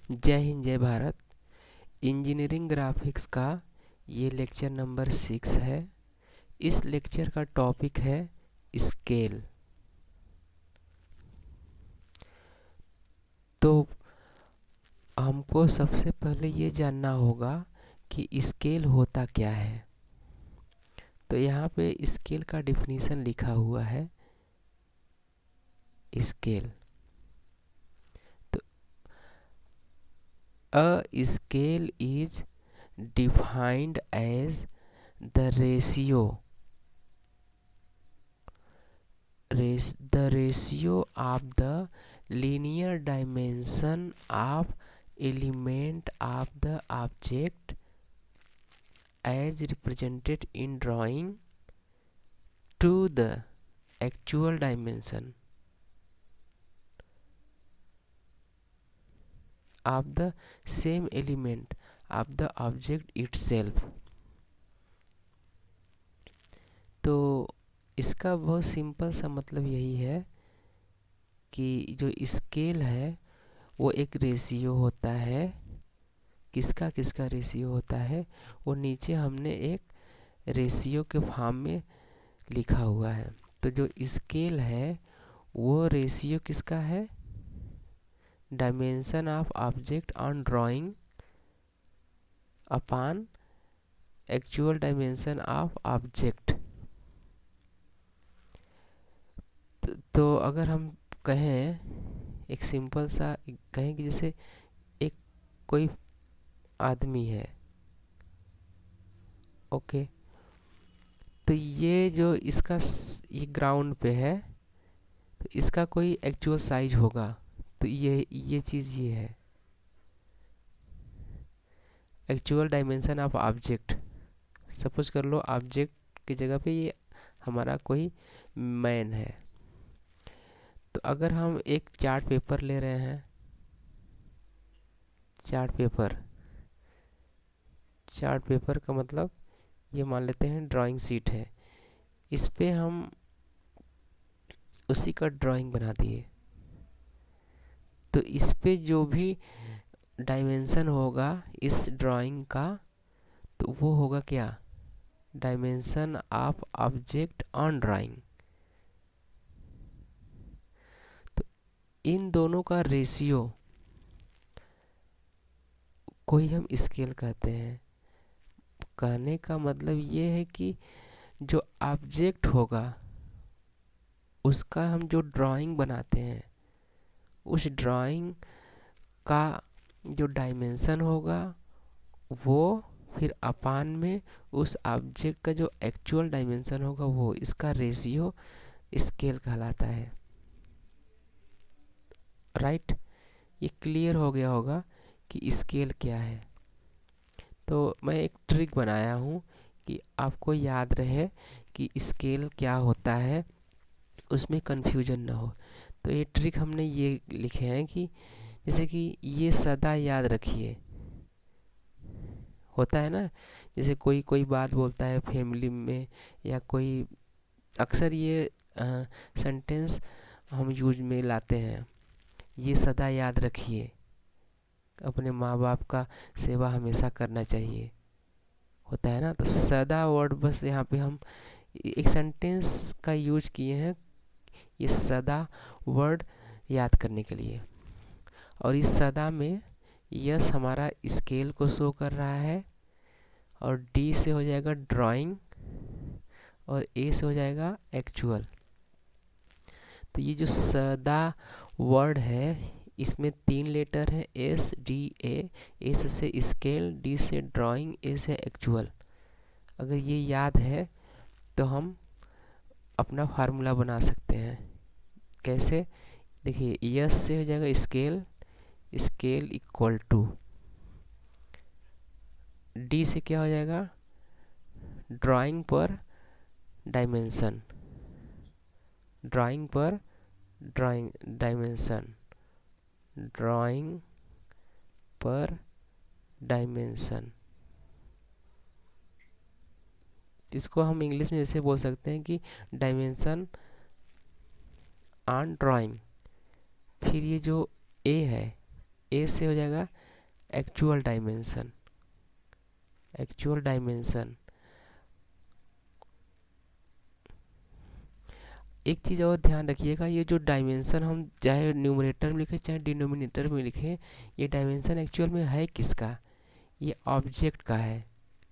जय हिंद जय Bharat. Engineering graphics का ये लेक्चर नंबर 6 है। इस लेक्चर का टॉपिक है स्केल। तो हमको सबसे पहले ये जानना होगा कि स्केल होता क्या है। तो यहाँ पे स्केल का डिफिनीशन लिखा हुआ है। स्केल तो uh scale is defined as the ratio the ratio of the linear dimension of element of the object as represented in drawing to the actual dimension of the same element of the object itself। तो इसका बहुत simple सा मतलब यही है कि जो scale है वो एक रेशियो होता है। किसका किसका रेशियो होता है, वो नीचे हमने एक रेशियो के फॉर्म में लिखा हुआ है। तो जो स्केल है वो रेशियो किसका है, dimension of object on drawing upon actual dimension of object. तो अगर हम कहें, एक सिंपल सा कहें कि जैसे एक कोई आदमी है, ओके, तो ये जो इसका ये ग्राउंड पे है, तो इसका कोई एक्चुअल साइज होगा। तो ये चीज़ ये है actual dimension of object. Suppose कर लो ऑब्जेक्ट की जगह पे ये हमारा कोई मैन है। तो अगर हम एक चार्ट पेपर ले रहे हैं, चार्ट पेपर का मतलब ये मान लेते हैं ड्राइंग शीट है, इस पे हम उसी का ड्राइंग बना दिए। तो इस पे जो भी डायमेंशन होगा इस ड्राइंग का, तो वो होगा क्या, dimension of object on drawing. तो इन दोनों का रेशियो को ही हम स्केल कहते हैं। कहने का मतलब ये है कि जो ऑब्जेक्ट होगा उसका हम जो ड्राइंग बनाते हैं, उस ड्राइंग का जो डायमेंशन होगा वो फिर अपान में उस ऑब्जेक्ट का जो एक्चुअल डायमेंशन होगा वो, इसका रेशियो स्केल कहलाता है। राइट, ये क्लियर हो गया होगा कि स्केल क्या है। तो मैं एक ट्रिक बनाया हूँ कि आपको याद रहे कि स्केल क्या होता है, उसमें कन्फ्यूजन ना हो। तो ये ट्रिक हमने ये लिखे हैं कि जैसे कि ये सदा याद रखिए, होता है ना, जैसे कोई कोई बात बोलता है फैमिली में, या कोई अक्सर ये सेंटेंस हम यूज में लाते हैं, ये सदा याद रखिए, अपने माँ बाप का सेवा हमेशा करना चाहिए, होता है ना। तो सदा वर्ड बस यहाँ पे हम एक सेंटेंस का यूज किए हैं, ये सदा वर्ड याद करने के लिए। और इस सदा में यस हमारा स्केल को शो कर रहा है, और डी से हो जाएगा ड्राइंग, और ए से हो जाएगा एक्चुअल। तो ये जो सदा वर्ड है इसमें 3 लेटर है, एस डी ए। एस से स्केल, डी से ड्राइंग, ए से एक्चुअल। अगर ये याद है तो हम अपना फार्मूला बना सकते हैं। कैसे, देखिए यस से हो जाएगा scale, scale equal to, D से क्या हो जाएगा, ड्राइंग पर डायमेंशन, ड्राइंग पर ड्राइंग डायमेंशन, ड्राइंग पर डायमेंशन। इसको हम इंग्लिश में जैसे बोल सकते हैं कि डायमेंशन ऑन ड्राइंग। फिर ये जो ए है, ए से हो जाएगा एक्चुअल डायमेंशन। एक्चुअल डायमेंशन, एक चीज़ और ध्यान रखिएगा, ये जो डायमेंशन हम चाहे न्यूमरेटर में लिखें चाहे डिनोमिनेटर में लिखें, ये डायमेंशन एक्चुअल में है किसका? ये ऑब्जेक्ट का है।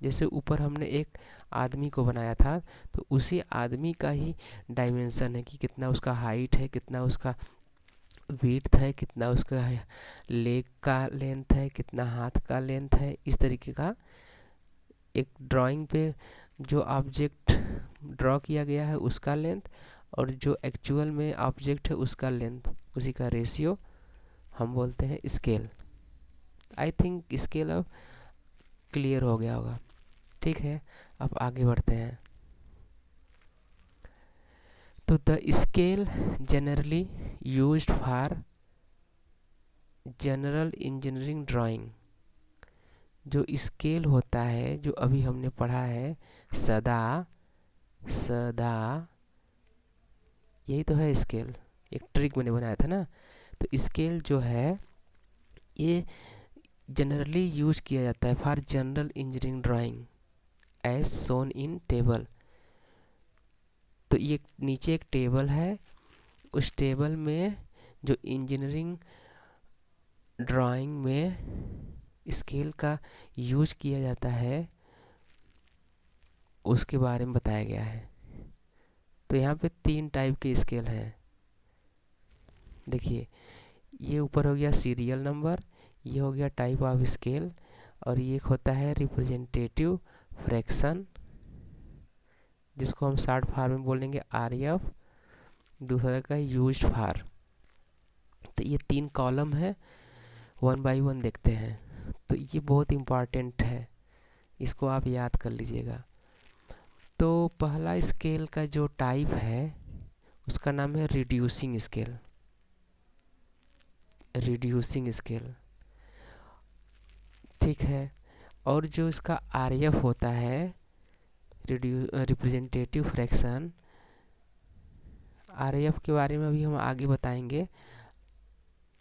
जैसे ऊपर हमने एक आदमी को बनाया था, तो उसी आदमी का ही डायमेंशन है कि कितना उसका हाइट है, कितना उसका विड्थ है, कितना उसका लेग का लेंथ है, कितना हाथ का लेंथ है। इस तरीके का एक ड्राइंग पे जो ऑब्जेक्ट ड्रॉ किया गया है उसका लेंथ, और जो एक्चुअल में ऑब्जेक्ट है उसका लेंथ, उसी का रेशियो हम बोलते हैं स्केल। आई थिंक स्केल अब क्लियर हो गया होगा। ठीक है, अब आगे बढ़ते हैं। तो the scale generally used for general engineering drawing, जो स्केल होता है जो अभी हमने पढ़ा है, सदा, सदा, यही तो है स्केल, एक ट्रिक मैंने बनाया था ना। तो स्केल जो है ये जनरली यूज किया जाता है for general engineering drawing as shown in table. तो ये नीचे एक टेबल है, उस टेबल में जो इंजीनियरिंग ड्राइंग में स्केल का यूज किया जाता है उसके बारे में बताया गया है। तो यहाँ पे 3 टाइप के स्केल हैं। देखिए, ये ऊपर हो गया सीरियल नंबर, ये हो गया टाइप ऑफ स्केल, और ये एक होता है रिप्रेजेंटेटिव फ्रैक्शन, जिसको हम शॉर्ट फॉर्म में बोलेंगे RF, दूसरा का यूज्ड फॉर। तो ये 3 कॉलम है, 1 बाय 1 देखते हैं। तो ये बहुत इम्पॉर्टेंट है, इसको आप याद कर लीजिएगा। तो पहला स्केल का जो टाइप है उसका नाम है रिड्यूसिंग स्केल। रिड्यूसिंग स्केल, ठीक है। और जो इसका RF होता है, रिप्रेजेंटेटिव फ्रैक्शन, RF के बारे में अभी हम आगे बताएंगे।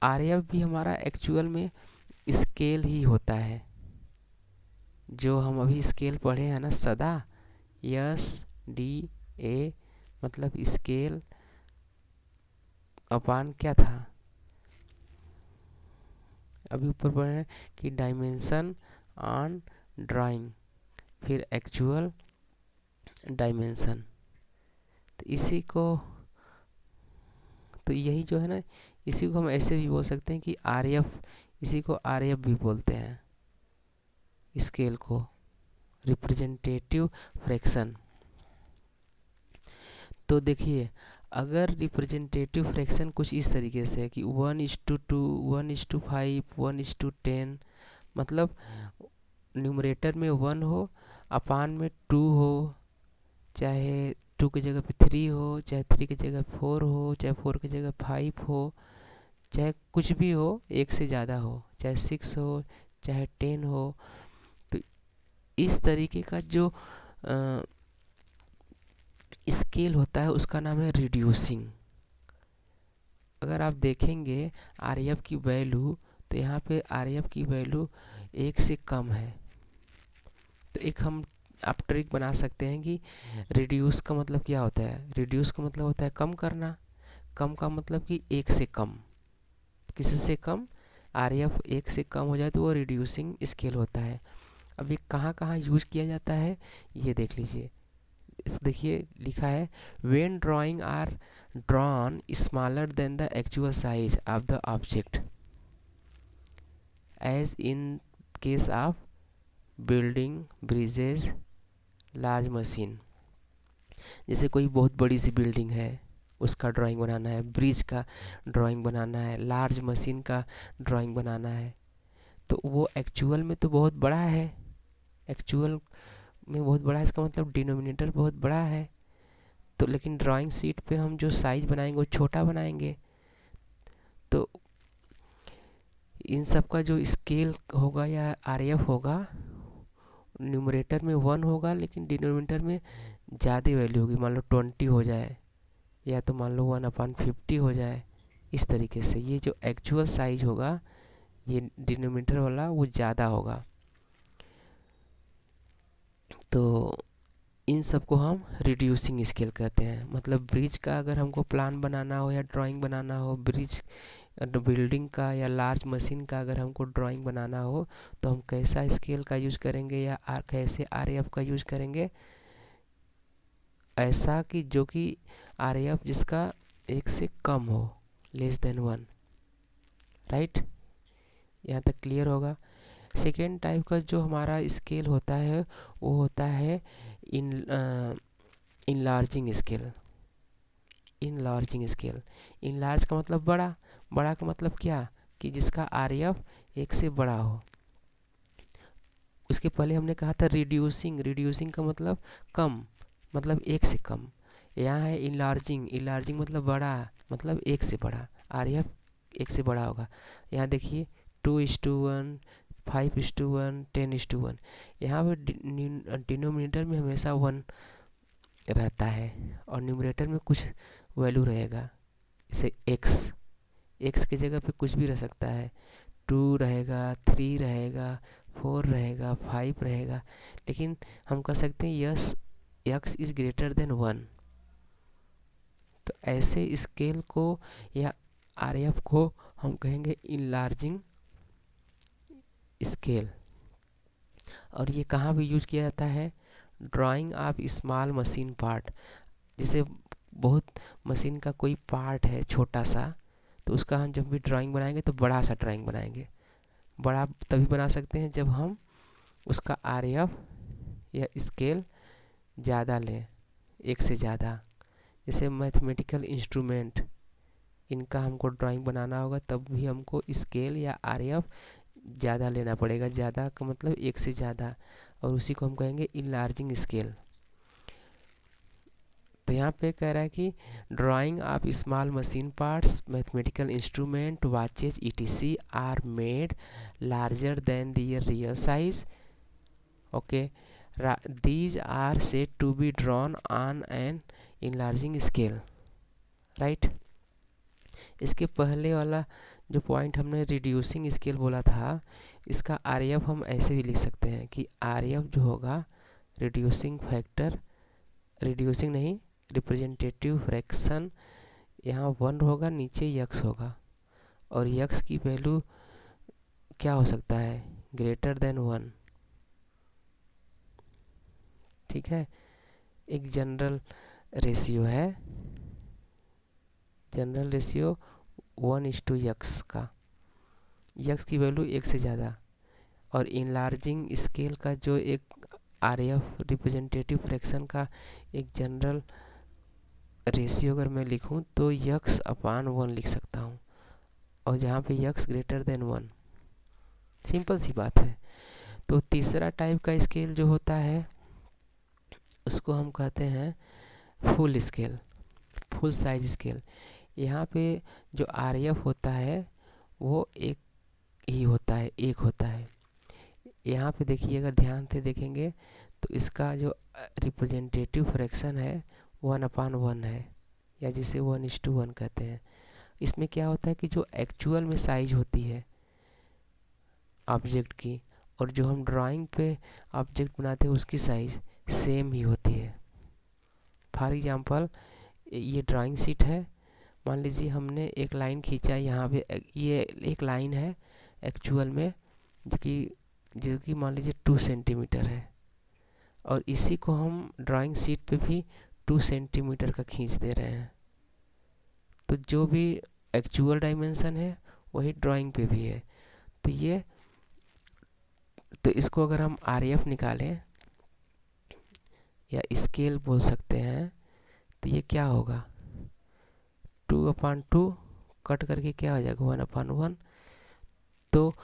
RF भी हमारा एक्चुअल में स्केल ही होता है, जो हम अभी स्केल पढ़े हैं ना, सदा, SDA, मतलब स्केल अपान क्या था, अभी ऊपर पढ़े हैं कि डायमेंशन ऑन ड्राइंग, फिर एक्चुअल डायमेंशन। तो इसी को, तो यही जो है ना, इसी को हम ऐसे भी बोल सकते हैं कि RF, इसी को RF भी बोलते हैं, स्केल को, रिप्रेजेंटेटिव फ्रैक्शन। तो देखिए, अगर रिप्रेजेंटेटिव फ्रैक्शन कुछ इस तरीके से है कि 1:2, 1:5, 1:10, मतलब न्यूमरेटर में 1 हो, अपान में 2 हो, चाहे 2 की जगह पे 3 हो, चाहे 3 की जगह 4 हो, चाहे 4 की जगह 5 हो, चाहे कुछ भी हो, एक से ज़्यादा हो, चाहे 6 हो, चाहे 10 हो। तो इस तरीके का जो स्केल होता है उसका नाम है रिड्यूसिंग। अगर आप देखेंगे RF की वैल्यू, तो यहाँ पे RF की वैल्यू 1 से कम है। तो एक हम आप ट्रिक बना सकते हैं कि रिड्यूस का मतलब क्या होता है। रिड्यूस का मतलब होता है कम करना, कम का मतलब कि 1 से कम, किसी से कम, RF 1 से कम हो जाए तो वो रिड्यूसिंग स्केल होता है। अब ये कहाँ कहाँ यूज किया जाता है ये देख लीजिए। इस देखिए लिखा है, when drawing are drawn smaller than the actual size of the object, as in case of building, bridges, large machine. जैसे कोई बहुत बड़ी सी बिल्डिंग है, उसका ड्राइंग बनाना है, ब्रिज का ड्राइंग बनाना है, लार्ज मशीन का ड्राइंग बनाना है, तो वो एक्चुअल में तो बहुत बड़ा है, एक्चुअल में बहुत बड़ा है, इसका मतलब डिनोमिनेटर बहुत बड़ा है। तो लेकिन ड्राइंग शीट पे हम जो साइज बनाएंगे वो छोटा बनाएंगे। तो इन सब का जो स्केल होगा या RF होगा, न्यूमरेटर में 1 होगा लेकिन डिनोमिनेटर में ज़्यादा वैल्यू होगी, मान लो 20 हो जाए, या तो मान लो 1/50 हो जाए। इस तरीके से ये जो एक्चुअल साइज होगा ये डिनोमिनेटर वाला वो ज़्यादा होगा। तो इन सब को हम रिड्यूसिंग स्केल कहते हैं। मतलब ब्रिज का अगर हमको प्लान बनाना हो या ड्राइंग बनाना हो, ब्रिज बिल्डिंग का या लार्ज मशीन का अगर हमको ड्राइंग बनाना हो, तो हम कैसा स्केल का यूज़ करेंगे या कैसे आरएएफ का यूज़ करेंगे? ऐसा कि जो कि आरएएफ जिसका 1 से कम हो, लेस देन 1, राइट। यहाँ तक क्लियर होगा। सेकेंड टाइप का जो हमारा स्केल होता है वो होता है in enlarging scale. Enlarging scale, enlarge का मतलब बड़ा, बड़ा का मतलब क्या कि जिसका आरएएफ 1 से बड़ा हो। उसके पहले हमने कहा था रिड्यूसिंग, रिड्यूसिंग का मतलब कम, मतलब 1 से कम। यहाँ है इनलार्जिंग, इनलार्जिंग मतलब बड़ा, मतलब 1 से बड़ा, आरएएफ 1 से बड़ा होगा। यहाँ देखिए 2:1, 5:1, 10:1। यहाँ पे डिनोमिनेटर में हमेशा 1 रहता है और न्यूमरेटर में कुछ वैल्यू रहेगा, जैसे एक्स, एक्स की जगह पे कुछ भी रह सकता है, 2 रहेगा, 3 रहेगा, 4 रहेगा, 5 रहेगा। लेकिन हम कह सकते हैं yes x is greater than 1। तो ऐसे स्केल को या आरएएफ को हम कहेंगे इनलार्जिंग स्केल। और ये कहाँ भी यूज किया जाता है? Drawing of small machine part. जैसे बहुत मशीन का कोई पार्ट है छोटा सा, तो उसका हम जब भी ड्राइंग बनाएंगे तो बड़ा सा ड्राइंग बनाएंगे। बड़ा तभी बना सकते हैं जब हम उसका आरएएफ या स्केल ज़्यादा लें, 1 से ज़्यादा। जैसे मैथमेटिकल इंस्ट्रूमेंट, इनका हमको ड्राइंग बनाना होगा तब भी हमको स्केल या आरएएफ ज़्यादा लेना पड़ेगा। ज़्यादा का मतलब 1 से ज़्यादा, और उसी को हम कहेंगे इनलार्जिंग स्केल। तो यहाँ पे कह रहा है कि drawing of small machine parts, mathematical instrument, watches etc are made larger than their real size. Okay, these are said to be drawn on an enlarging scale, right. इसके पहले वाला जो पॉइंट हमने रिड्यूसिंग स्केल बोला था, इसका RAF हम ऐसे भी लिख सकते हैं कि आरएएफ जो होगा रिड्यूसिंग फैक्टर, रिड्यूसिंग नहीं, रिप्रेजेंटेटिव फ्रैक्शन, यहाँ 1 होगा, नीचे यक्स होगा, और यक्स की वैल्यू क्या हो सकता है? ग्रेटर देन 1, ठीक है। एक जनरल रेशियो है, जनरल रेशियो 1:x का, यक्स की वैल्यू 1 से ज़्यादा। और इनलार्जिंग स्केल का जो एक आरएएफ रिप्रेजेंटेटिव फ्रैक्शन का एक जनरल रेशियो अगर मैं लिखूं तो x/1 लिख सकता हूं, और जहाँ पे x ग्रेटर देन 1, सिंपल सी बात है। तो तीसरा टाइप का स्केल जो होता है उसको हम कहते हैं full scale, full size scale. यहाँ पे जो आरएएफ होता है वो एक ही होता है, एक होता है। यहाँ पे देखिए, अगर ध्यान से देखेंगे तो इसका जो रिप्रेजेंटेटिव फ्रैक्शन है 1/1 है, या जिसे 1:1 कहते हैं। इसमें क्या होता है कि जो एक्चुअल में साइज होती है ऑब्जेक्ट की, और जो हम ड्राइंग पे ऑब्जेक्ट बनाते हैं उसकी साइज सेम ही होती है। फॉर एग्जांपल, ये ड्राइंग शीट है, मान लीजिए हमने एक लाइन खींचा, यहाँ पे ये एक लाइन है एक्चुअल में जो कि मान लीजिए 2 सेंटीमीटर है, और इसी को हम ड्राइंग शीट पे भी 2 सेंटीमीटर का खींच दे रहे हैं। तो जो भी एक्चुअल डायमेंशन है वही ड्राइंग पे भी है। तो इसको अगर हम आरएएफ निकालें या स्केल बोल सकते हैं, तो ये क्या होगा? 2/2 कट करके क्या हो जाएगा? 1/1। तो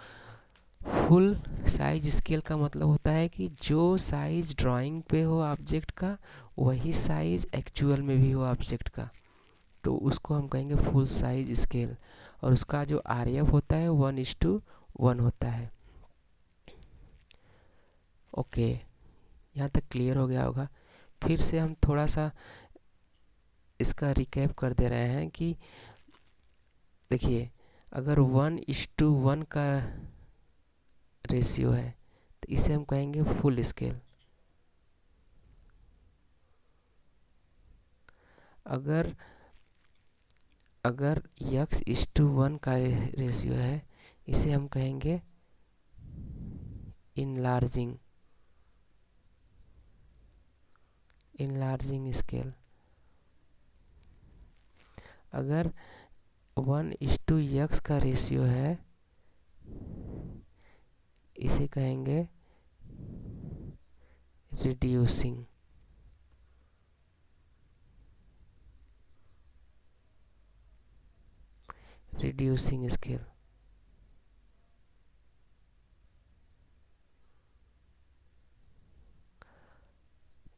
फुल साइज स्केल का मतलब होता है कि जो साइज ड्राइंग पे हो ऑब्जेक्ट का वही साइज एक्चुअल में भी हो ऑब्जेक्ट का, तो उसको हम कहेंगे फुल साइज स्केल। और उसका जो आरएएफ होता है 1:1 होता है। ओके, यहाँ तक क्लियर हो गया होगा। फिर से हम थोड़ा सा इसका रिकैप कर दे रहे हैं कि देखिए, अगर 1:1 का रेशियो है तो इसे हम कहेंगे फुल स्केल। अगर अगर x:1 का रेशियो है, इसे हम कहेंगे इनलार्जिंग स्केल। अगर 1:x का रेशियो है, इसे कहेंगे रिड्यूसिंग स्केल।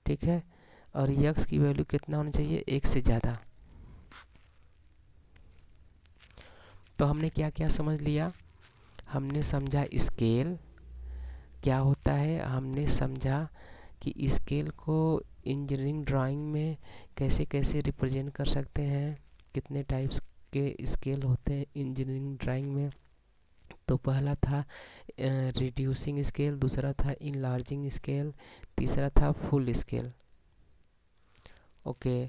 ठीक है, और यक्स की वैल्यू कितना होना चाहिए, 1 से ज़्यादा। तो हमने क्या क्या समझ लिया, हमने समझा स्केल क्या होता है, हमने समझा कि स्केल को इंजीनियरिंग ड्राइंग में कैसे कैसे रिप्रेजेंट कर सकते हैं, कितने टाइप्स के स्केल होते हैं इंजीनियरिंग ड्राइंग में। तो पहला था रिड्यूसिंग स्केल, दूसरा था इनलार्जिंग स्केल, तीसरा था फुल स्केल। ओके,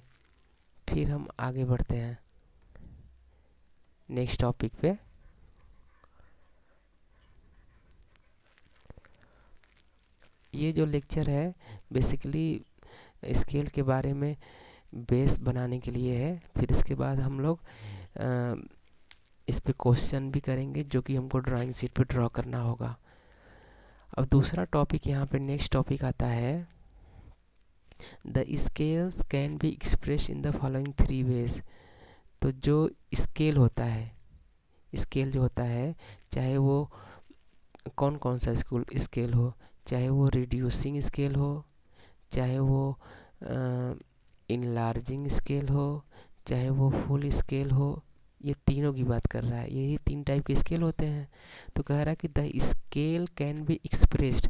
फिर हम आगे बढ़ते हैं नेक्स्ट टॉपिक पे। ये जो लेक्चर है बेसिकली स्केल के बारे में बेस बनाने के लिए है। फिर इसके बाद हम लोग इस पे क्वेश्चन भी करेंगे जो कि हमको ड्राइंग शीट पे ड्रॉ करना होगा। अब दूसरा टॉपिक यहाँ पे नेक्स्ट टॉपिक आता है, the scales can be express in the following 3 ways. तो जो स्केल होता है, स्केल जो होता है, चाहे वो कौन कौन सा स्केल हो, चाहे वो रिड्यूसिंग स्केल हो, चाहे वो इनलार्जिंग स्केल हो, चाहे वो फुल स्केल हो, ये तीनों की बात कर रहा है। यही 3 टाइप के स्केल होते हैं। तो कह रहा है कि the scale can be expressed,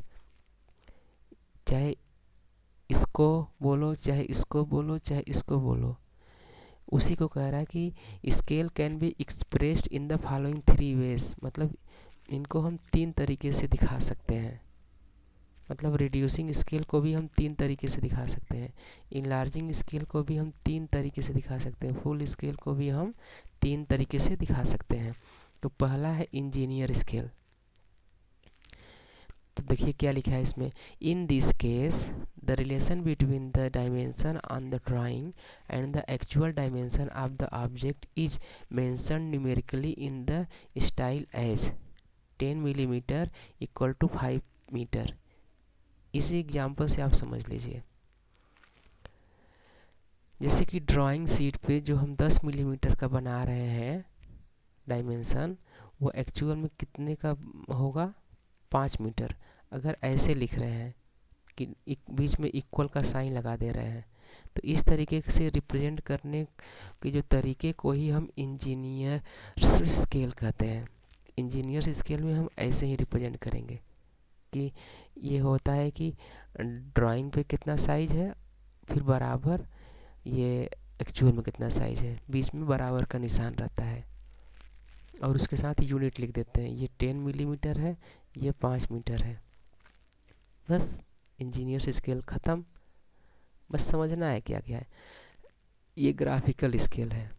चाहे इसको बोलो, चाहे इसको बोलो, चाहे इसको बोलो, उसी को कह रहा है कि scale can be expressed in the following 3 ways. मतलब इनको हम 3 तरीके से दिखा सकते हैं। मतलब रिड्यूसिंग स्केल को भी हम 3 तरीके से दिखा सकते हैं, इनलार्जिंग स्केल को भी हम 3 तरीके से दिखा सकते हैं, फुल स्केल को भी हम 3 तरीके से दिखा सकते हैं। तो पहला है इंजीनियर स्केल। तो देखिए क्या लिखा है इसमें, in this case the relation between the dimension on the drawing and the actual dimension of the object is mention numerically in the style as 10 millimetre equal to 5 metre. इसी example से आप समझ लीजिए, जैसे कि ड्राइंग शीट पे जो हम 10 मिलीमीटर का बना रहे हैं डायमेंशन, वो एक्चुअल में कितने का होगा, 5 मीटर। अगर ऐसे लिख रहे हैं कि बीच में इक्वल का साइन लगा दे रहे हैं, तो इस तरीके से रिप्रेजेंट करने के जो तरीके को ही हम इंजीनियर स्केल कहते हैं। इंजीनियर स्केल में हम ऐसे ही रिप्रेजेंट करेंगे कि ये होता है कि ड्राइंग पे कितना साइज है, फिर बराबर ये एक्चुअल में कितना साइज है, बीच में बराबर का निशान रहता है, और उसके साथ यूनिट लिख देते हैं, ये 10 मिलीमीटर है, ये 5 मीटर है। बस इंजीनियर्स स्केल ख़त्म। बस समझना है क्या क्या है। ये ग्राफिकल स्केल है।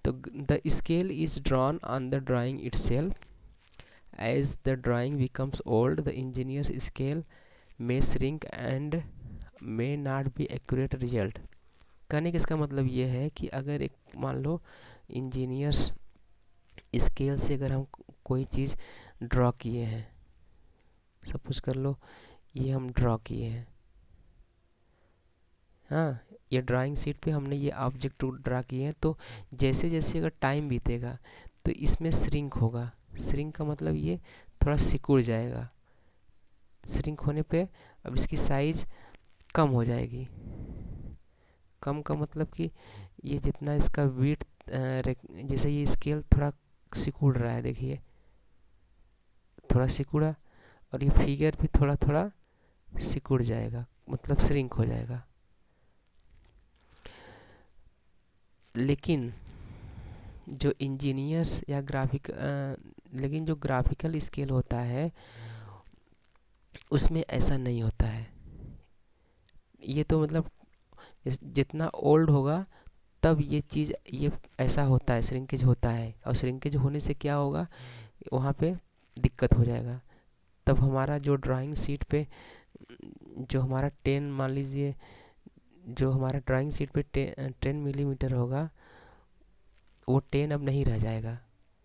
तो the scale is drawn on the drawing itself. As the drawing becomes old the engineers scale may shrink and may not be accurate result. कहने का इसका मतलब ये है कि अगर एक मान लो इंजीनियर्स स्केल से अगर हम कोई चीज़ ड्रॉ किए हैं, सपोज कर लो ये हम ड्रॉ किए हैं, हाँ, ये ड्राइंग शीट पे हमने ये ऑब्जेक्ट ड्रा किए हैं, तो जैसे जैसे अगर टाइम बीतेगा तो इसमें श्रिंक होगा। श्रिंक का मतलब ये थोड़ा सिकुड़ जाएगा। श्रिंक होने पे अब इसकी साइज़ कम हो जाएगी। कम का मतलब कि ये जितना इसका विड्थ, जैसे ये स्केल थोड़ा सिकुड़ रहा है, देखिए थोड़ा सिकुड़ा, और ये फिगर भी थोड़ा थोड़ा सिकुड़ जाएगा, मतलब श्रिंक हो जाएगा। लेकिन जो इंजीनियर्स या लेकिन जो ग्राफिकल स्केल होता है उसमें ऐसा नहीं होता है। ये तो मतलब जितना ओल्ड होगा तब ये चीज़ ये ऐसा होता है, श्रिंकेज होता है। और श्रिंकेज होने से क्या होगा, वहाँ पे दिक्कत हो जाएगा। तब हमारा जो ड्राइंग शीट पे जो हमारा 10 मान लीजिए, जो हमारा ड्राइंग शीट पे 10 मिलीमीटर होगा, वो 10 अब नहीं रह जाएगा।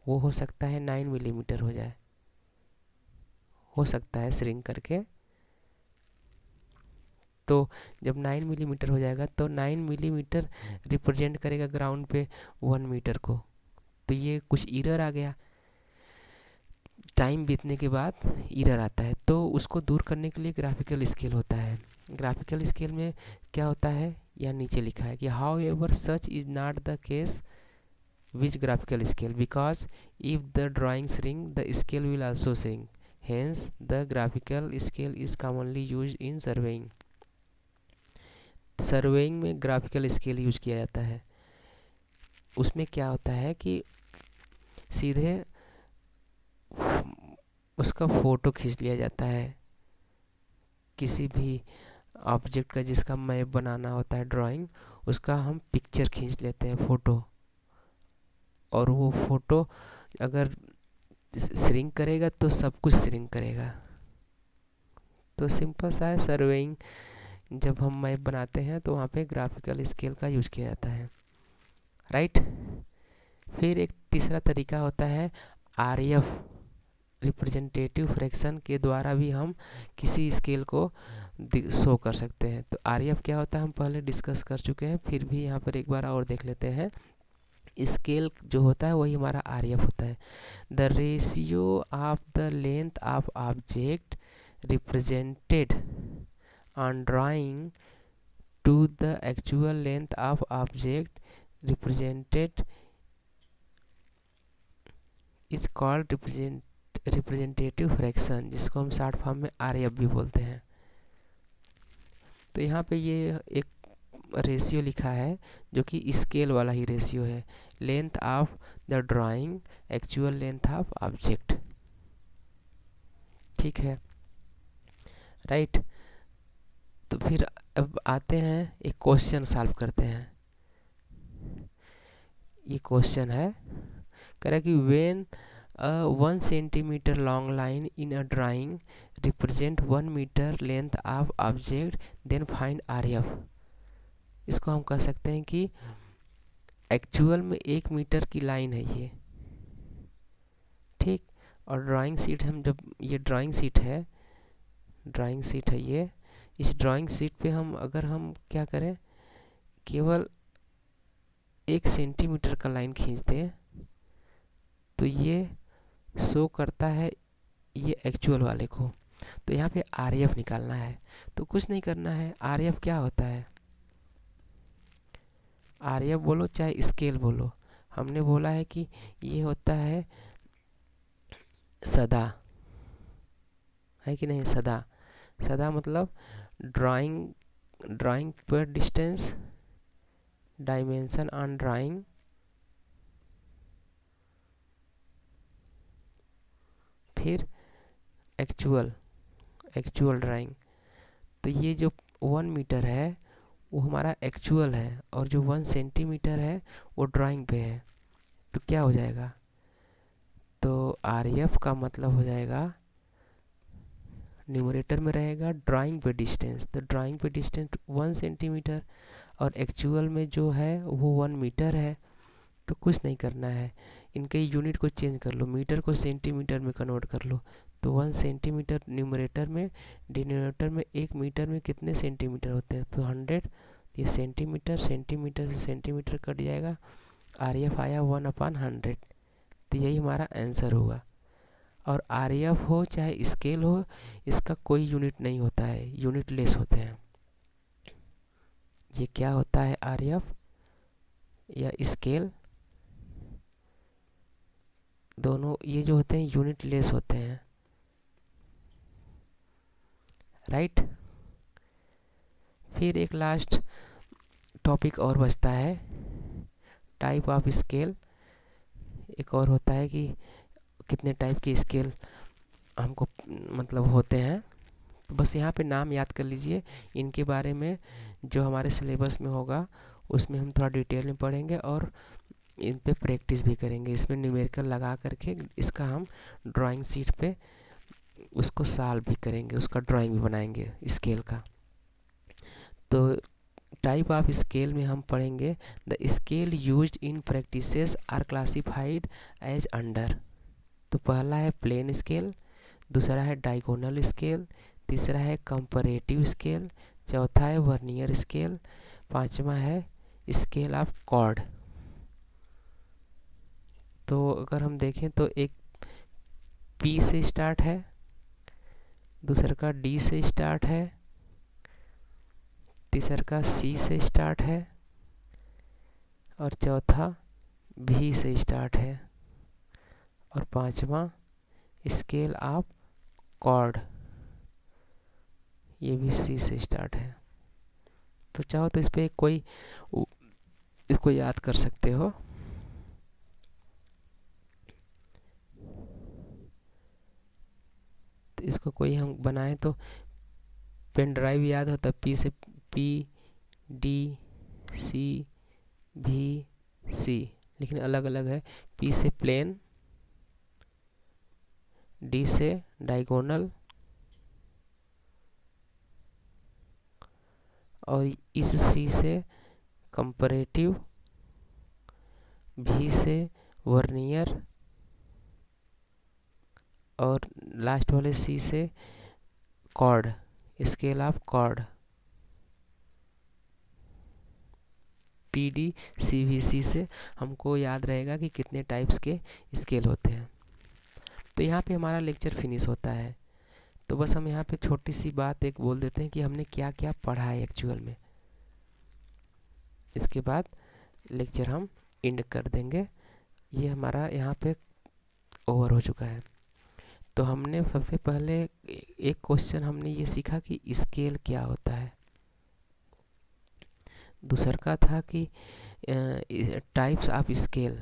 वो हो सकता है 9 मिलीमीटर हो जाए, हो सकता है श्रिंक करके। तो जब 9 मिलीमीटर हो जाएगा तो 9 मिलीमीटर रिप्रेजेंट करेगा ग्राउंड पे 1 मीटर को। तो ये कुछ एरर आ गया, टाइम बीतने के बाद एरर आता है, तो उसको दूर करने के लिए ग्राफिकल स्केल होता है। ग्राफिकल स्केल में क्या होता है, या नीचे लिखा है कि how ever such is not the case which graphical scale, because if the drawing shrink the scale will also shrink, hence the graphical scale is commonly use in surveying. Surveying में ग्राफिकल स्केल यूज किया जाता है। उसमें क्या होता है कि सीधे उसका फ़ोटो खींच लिया जाता है, किसी भी ऑब्जेक्ट का जिसका मैप बनाना होता है ड्राइंग, उसका हम पिक्चर खींच लेते हैं, फ़ोटो। और वो फ़ोटो अगर श्रिंक करेगा तो सब कुछ श्रिंक करेगा। तो सिंपल सा है, सर्वेइंग जब हम मैप बनाते हैं तो वहाँ पे ग्राफिकल स्केल का यूज किया जाता है, राइट। फिर एक तीसरा तरीका होता है आरएफ, रिप्रेजेंटेटिव फ्रैक्शन के द्वारा भी हम किसी स्केल को शो कर सकते हैं। तो आरएफ क्या होता है हम पहले डिस्कस कर चुके हैं, फिर भी यहाँ पर एक बार और देख लेते हैं। स्केल जो होता है वही हमारा आरएफ होता है। The ratio of the length of object represented on drawing to the actual length of object represented is called representative fraction, जिसको हम शॉर्ट फॉर्म में आरएफ भी बोलते हैं। तो यहाँ पे ये एक रेशियो लिखा है जो कि स्केल वाला ही रेशियो है, length of the drawing actual length of object, ठीक है, राइट। तो फिर अब आते हैं एक क्वेश्चन सॉल्व करते हैं। ये क्वेश्चन है, कह रहा है कि when 1 centimetre long line in a drawing represent 1 metre length of object then find RF. इसको हम कह सकते हैं कि एक्चुअल में 1 मीटर की लाइन है ये, ठीक। और ड्राइंग शीट हम जब ये ड्राइंग शीट है ये, इस ड्राइंग शीट पे हम अगर हम क्या करें, केवल 1 सेंटीमीटर का लाइन खींच दें तो ये शो करता है ये एक्चुअल वाले को। तो यहाँ पे आरएफ निकालना है, तो कुछ नहीं करना है। आरएफ क्या होता है, आरएफ बोलो चाहे स्केल बोलो, हमने बोला है कि ये होता है सदा, है कि नहीं। सदा, सदा मतलब ड्राइंग पर डिस्टेंस, डायमेंशन ऑन ड्राइंग, फिर एक्चुअल ड्राइंग। तो ये जो 1 मीटर है वो हमारा एक्चुअल है, और जो 1 सेंटीमीटर है वो ड्राइंग पे है। तो क्या हो जाएगा, तो आरएफ का मतलब हो जाएगा, न्यूमरेटर में रहेगा ड्राइंग पे डिस्टेंस, तो ड्राइंग पे डिस्टेंस 1 सेंटीमीटर, और एक्चुअल में जो है वो 1 मीटर है। तो कुछ नहीं करना है, इनके यूनिट को चेंज कर लो, मीटर को सेंटीमीटर में कन्वर्ट कर लो। तो 1 सेंटीमीटर न्यूमरेटर में, डिनोमिनेटर में 1 मीटर में कितने सेंटीमीटर होते हैं, तो 100। ये सेंटीमीटर से सेंटीमीटर कट जाएगा, आरएफ आया 1/100। तो यही हमारा आंसर होगा। और आरएफ हो चाहे स्केल हो, इसका कोई यूनिट नहीं होता है, यूनिट लेस होते हैं। ये क्या होता है, आरएफ या स्केल, दोनों ये जो होते हैं यूनिट लेस होते हैं, राइट। फिर एक लास्ट टॉपिक और बचता है, टाइप ऑफ स्केल। एक और होता है कि कितने टाइप के स्केल हमको मतलब होते हैं। तो बस यहाँ पे नाम याद कर लीजिए। इनके बारे में जो हमारे सिलेबस में होगा उसमें हम थोड़ा डिटेल में पढ़ेंगे और इन पे प्रैक्टिस भी करेंगे। इसमें न्यूमेरिकल लगा करके इसका हम ड्राइंग शीट पे उसको सॉल्व भी करेंगे, उसका ड्राइंग भी बनाएंगे स्केल का। तो टाइप ऑफ स्केल में हम पढ़ेंगे the scale used in practices are classified as under. तो पहला है प्लेन स्केल, दूसरा है डायगोनल स्केल, तीसरा है कंपैरेटिव स्केल, चौथा है वर्नियर स्केल, पांचवा है स्केल ऑफ कॉर्ड। तो अगर हम देखें तो एक पी से स्टार्ट है, दूसरा का डी से स्टार्ट है, तीसरा का सी से स्टार्ट है और चौथा भी से स्टार्ट है और पांचवा स्केल ऑफ कॉर्ड, ये भी सी से स्टार्ट है। तो चाहो तो इस पे कोई इसको याद कर सकते हो। तो इसको कोई हम बनाएं तो पेन ड्राइव याद होता है, पी से पी डी सी भी सी, लेकिन अलग अलग है। पी से प्लेन, डी से डायगोनल और इस सी से कंपैरेटिव, भी से वर्नियर और लास्ट वाले सी से chord, scale of chord. P D C भी सी से हमको याद रहेगा कि कितने टाइप्स के स्केल होते हैं। तो यहाँ पे हमारा लेक्चर फिनिश होता है। तो बस हम यहाँ पे छोटी सी बात एक बोल देते हैं कि हमने क्या क्या पढ़ा है एक्चुअल में। इसके बाद लेक्चर हम एंड कर देंगे। ये हमारा यहाँ पे ओवर हो चुका है। तो हमने सबसे पहले एक क्वेश्चन हमने ये सीखा कि स्केल क्या होता है। दूसरा का था कि टाइप्स ऑफ स्केल,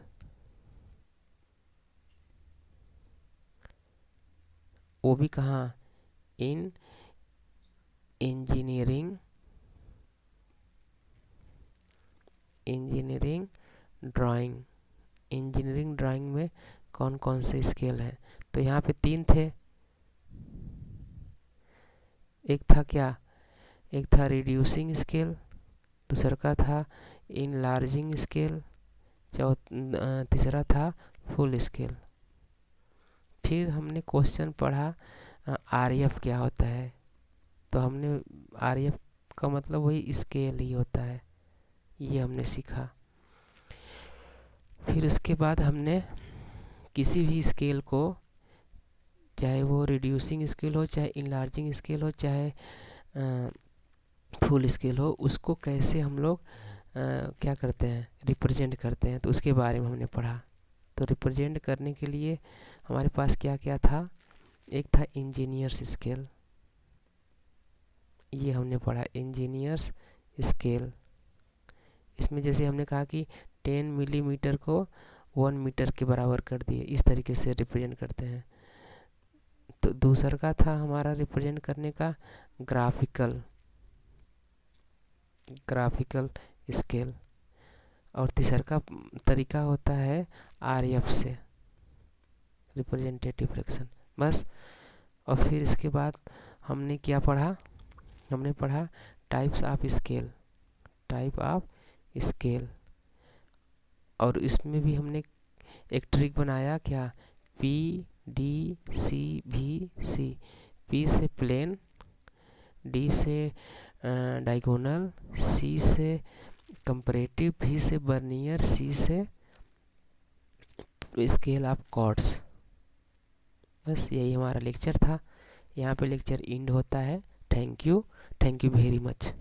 वो भी कहाँ, इन इंजीनियरिंग ड्राइंग। इंजीनियरिंग ड्राइंग में कौन कौन से स्केल हैं। तो यहाँ पे 3 थे। एक था क्या, एक था रिड्यूसिंग स्केल, दूसरा का था इनलार्जिंग स्केल, तीसरा था फुल स्केल। फिर हमने क्वेश्चन पढ़ा आरएफ क्या होता है। तो हमने आरएफ का मतलब वही स्केल ही होता है, ये हमने सीखा। फिर उसके बाद हमने किसी भी स्केल को, चाहे वो रिड्यूसिंग स्केल हो, चाहे इनलार्जिंग स्केल हो, चाहे फुल स्केल हो, उसको कैसे हम लोग क्या करते हैं, रिप्रेजेंट करते हैं। तो उसके बारे में हमने पढ़ा। तो रिप्रेजेंट करने के लिए हमारे पास क्या क्या था, एक था इंजीनियर्स स्केल, ये हमने पढ़ा इंजीनियर्स स्केल। इसमें जैसे हमने कहा कि 10 मिलीमीटर को 1 मीटर के बराबर कर दिए, इस तरीके से रिप्रेजेंट करते हैं। तो दूसरा का था हमारा रिप्रेजेंट करने का ग्राफिकल स्केल, और तीसरा का तरीका होता है आरएफ से, रिप्रेजेंटेटिव फ्रैक्शन। बस। और फिर इसके बाद हमने क्या पढ़ा, हमने पढ़ा टाइप्स ऑफ स्केल। और इसमें भी हमने एक ट्रिक बनाया क्या, पी डी सी भी सी। पी से प्लेन, डी से डायगोनल, सी से कंपैरेटिव, भी से वर्नियर, सी से स्केल ऑफ कॉर्ड्स। बस यही हमारा लेक्चर था। यहाँ पे लेक्चर एंड होता है। Thank you very much.